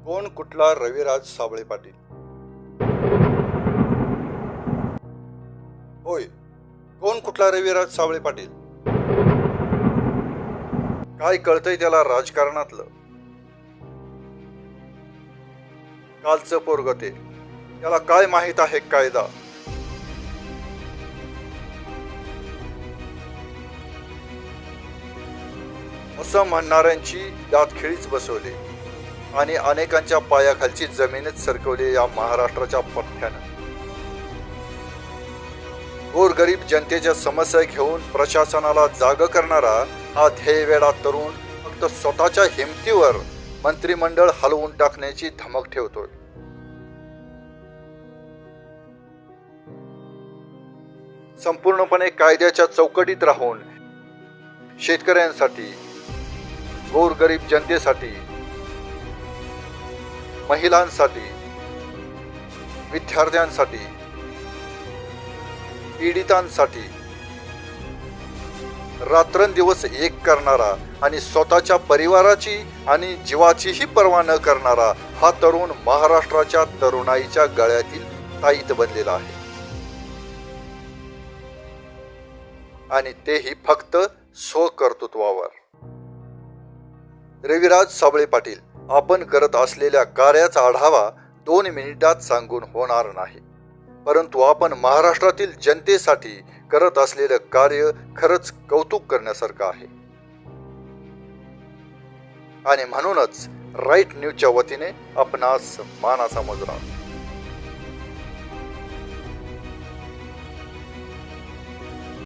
कोण कुठला रविराज साबळे पाटील? होय, कोण कुठला रविराज साबळे पाटील? काय कळतंय त्याला राजकारणातलं? कालचं पोरग ते, त्याला काय माहित आहे कायदा? असं म्हणणाऱ्यांची दातखिळीच बसवली आणि अनेकांच्या पायाखालची जमीनच सरकवली या महाराष्ट्राच्या पठ्ठ्यानं. गोरगरीब जनतेच्या समस्या घेऊन प्रशासनाला जाग करणारा हा ध्येयवेडा तरुण फक्त स्वतःच्या हिमतीवर मंत्रिमंडळ हलवून टाकण्याची धमक ठेवतोय. संपूर्णपणे कायद्याच्या चौकटीत राहून शेतकऱ्यांसाठी, गोरगरीब जनतेसाठी, महिलांसाठी, विद्यार्थ्यांसाठी, पीडितांसाठी रात्रंदिवस एक करणारा आणि स्वतःच्या परिवाराची आणि जीवाचीही पर्वा न करणारा हा तरुण महाराष्ट्राच्या तरुणाईच्या गळ्यातील ताईत बनलेला आहे. आणि तेही फक्त स्वकर्तृत्वावर. रविराज साबळे पाटील, आपण करत असलेल्या कार्याचा आढावा 2 मिनिटात सांगून होणार नाही, परंतु आपण महाराष्ट्रातील जनतेसाठी करत असलेलं कार्य खरंच कौतुक करण्यासारखं आहे. आणि म्हणूनच राईट न्यूजच्या वतीने आपणास मानाचा मुजरा.